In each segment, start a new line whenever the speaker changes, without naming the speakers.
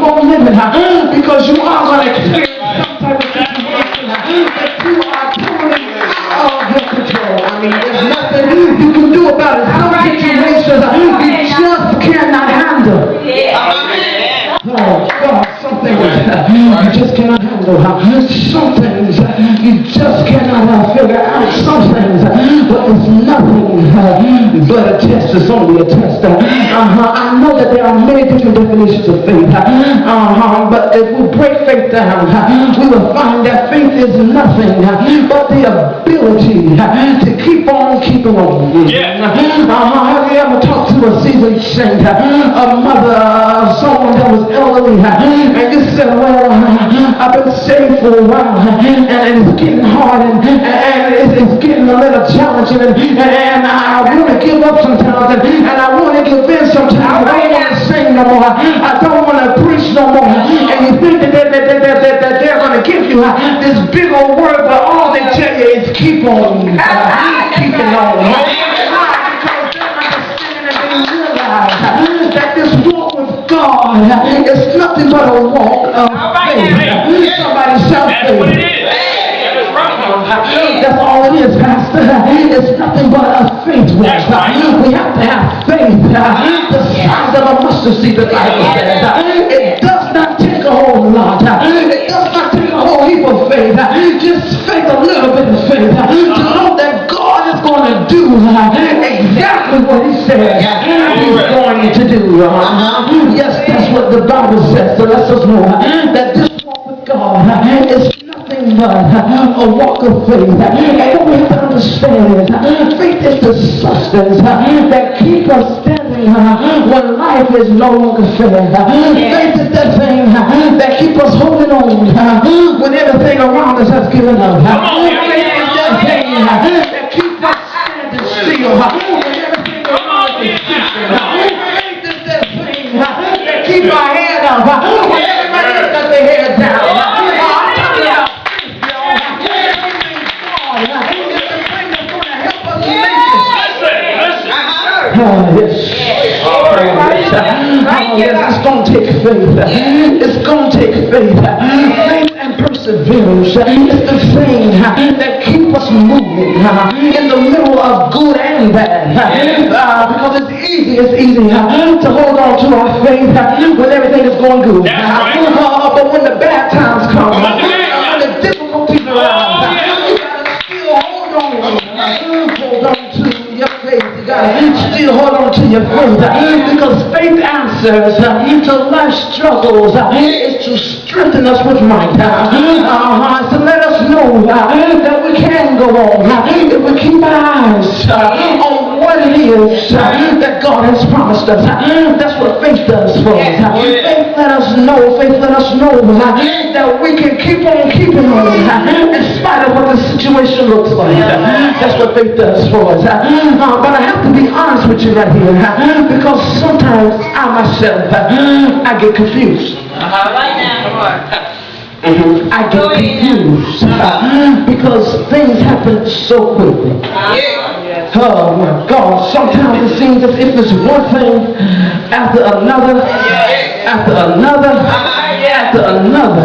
on living because you are going to experience some type of situation that you are totally out of your control. I mean, there's nothing you can do about it. Some situations you just cannot handle. Oh God, some things you just cannot handle. Some things you just cannot figure out. Some things, but it's nothing but a test. It's only a test. I know that there are many different definitions of faith, but if we break faith down, we will find that faith is nothing but the ability to keep on keeping on. Have you ever talked to a seasoned saint, a mother, someone that was elderly, and you said, well, I've been saved for a while, and it's getting hard, and it's getting a little challenging, and I want to give up sometimes, and I want to give in sometimes. I don't want to sing no more. I don't want to preach no more. And you think that they're going to give you this big old word, but all they tell you is keep on keeping on. That this walk with God is nothing but a walk of faith. Somebody shout faith. That's all it is, Pastor. It's nothing but a faith walk. We have to have faith the size of a mustard seed, the Bible says. It does not take a whole lot. It does not take a whole heap of faith. Just faith, a little bit of faith, to know that God is going to do exactly what He said He's going to do. Yes, that's what the Bible says. So let us know that this walk with God is nothing but a walk of faith. And what we have to understand is faith is the substance that keeps us standing when life is no longer fair. Faith is that thing that keeps us holding on when everything around us has given up. Faith is that thing that keeps us standing still when everything around us is shifting. Faith is that thing that keeps our head up when everybody else got their head down. Yes, it's going to take faith. It's going to take faith. Faith and perseverance is the thing that keep us moving in the middle of good and bad. Because it's easy to hold on to our faith when everything is going good. But when the bad times come, when the difficulties arise, you got to still hold on to your faith. You got to still hold on to your faith, because faith answers to life's struggles is to strengthen us with might. So let us know that we can go on if we keep our eyes on what it is that God has promised us. That's what faith does for us. Faith let us know that we can keep on keeping on in spite of what the situation looks like. That's what faith does for us. But I have to be honest with you right here, because sometimes I myself, I get confused.
Right now.
I get confused because things happen so quickly. Oh my God, sometimes it seems as if it's one thing after another, after another, after another.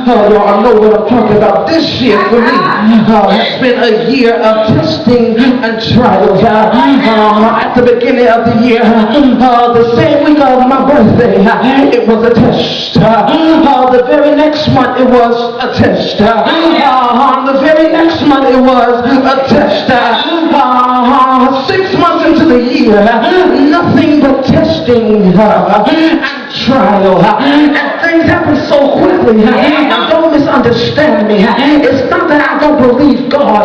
Oh, y'all know what I'm talking about. This year for me has been a year of testing and trials. At the beginning of the year, the same week of my birthday, it was a test. The very next month it was a test. The very next month it was a test. 6 months into the year, nothing but testing and trial. And things happen so quickly. Now don't misunderstand me. It's not that I don't believe God,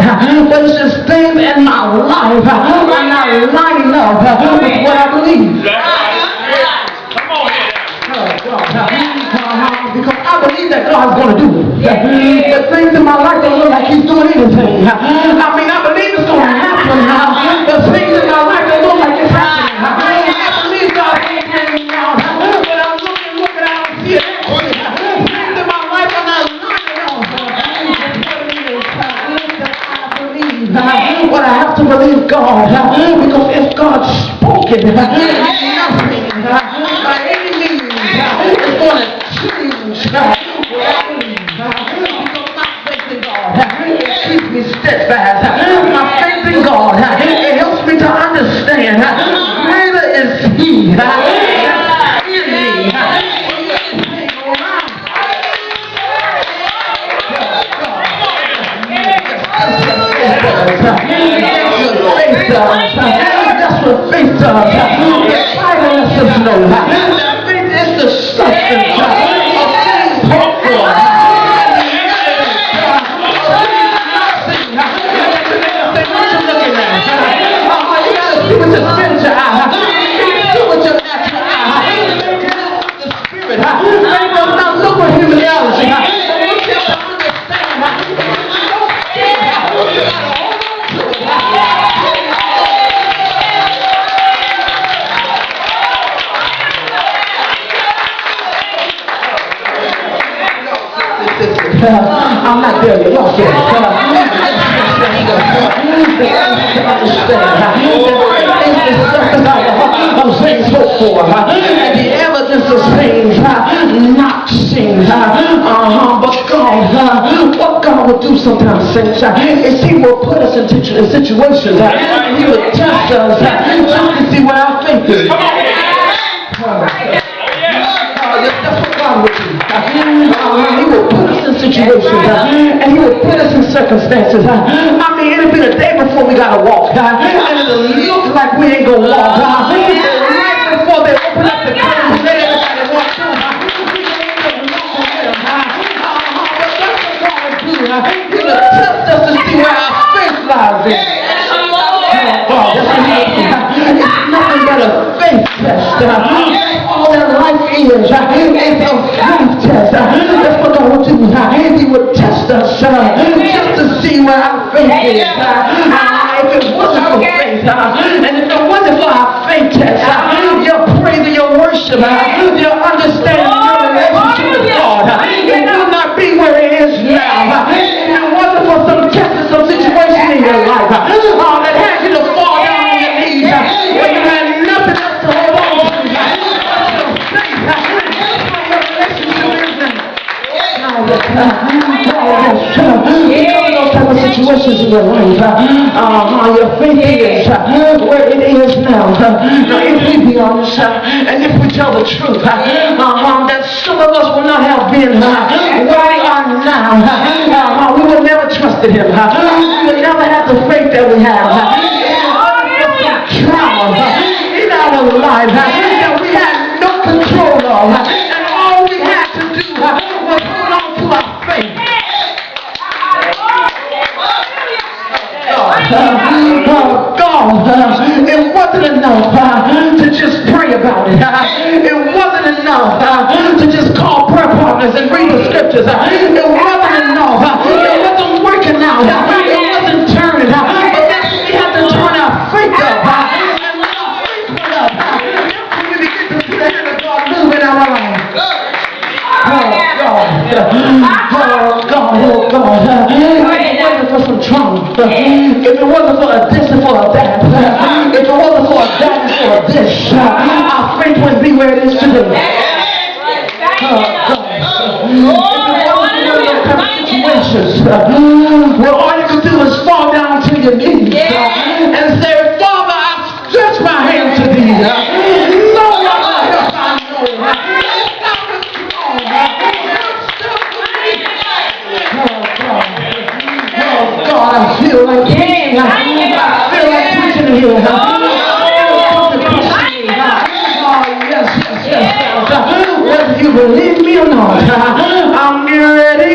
but it's just things in my life are not lining up with what I believe. Because I believe that God's going to do it. But things in my life don't look like He's doing anything. I believe it's going to happen. But things in my life don't look like it's happening. I believe God's going to bring me out. But I'm looking, I don't see it. Things in my life are not lining up. But I have to believe God. Because if God spoke it, nothing by any means is going to change. I believe. Because my faith in God, it keeps me steadfast. My faith in God, it helps me to understand. Greater is He that's in me. That's what faith does. The Bible lets us know that faith is the substance of things hoped for. What you looking at? You gotta see with your spiritual eye. You can't see with your natural eye. The spirit. Faith does not look with human reality. You have to understand. I'm not there yet. Y'all say of things hoped for, and the evidence of things not seen. But God, what God will do sometimes, saints, is He will put us in situations, and He will test us just to see where our faith is. That's what God will do. He will put us in situations, and He will put us in circumstances. I mean, it'll be the day before we gotta walk, and it'll look like we ain't gonna walk. Right before they open up the curtains, let everybody walk through. We ain't gonna walk with them. But that's what God will do. He will test us to see where our faith lies in. God, that's what He will do. It's nothing but a faith test. All that life is a faith test. That's what God will do. He will test us just to see where our faith is. If it wasn't for faith, and if it wasn't for our faith test, your praise and your worship, your understanding, your relationship with God, it would not be where it is now. If it wasn't for some test and some situation in your life that had you to fall down on your knees, when you had nothing else to hold on to. Those type of situations in your life, your faith is where it is now. Now, if we be honest, and if we tell the truth, that some of us will not have been where we are now. We will never trusted Him. We will never have the faith that we have. Trauma in our life that we had no control of, and all we had to do was hold on to our faith. God, it wasn't enough to just pray about it. It wasn't enough to just call prayer partners and read the scriptures. It wasn't enough. It wasn't working out. It wasn't turning. But then we had to turn our faith up. And when our faith went up, we begin to see the hand of God move in our lives. God. If it wasn't for some trauma, if it wasn't for a this and for a that, if it wasn't for a that and for a this, our faith wouldn't be where it is today. If it wasn't for those kind of situations, well, all you could do is fall down to your knees and say, Father, I stretch my hand to Thee. No other help I know. God, I feel like preaching. I feel like preaching here. Yes. Whether you believe me or not, I'm ready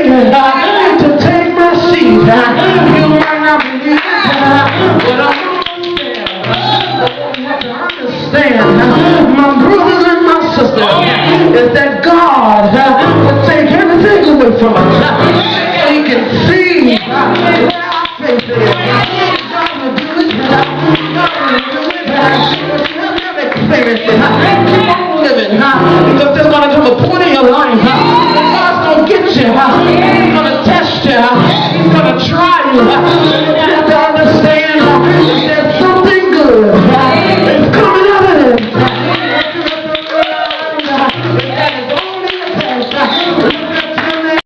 to take my seat. You might not believe it, but I understand, my brothers and my sisters, is that God will take everything away from us. So He can see faith is. God will do it. God will do it. You have never experienced it. Keep on living. Because there's going to come a point in your life when God's going to get you. He's going to test you. He's going to try you.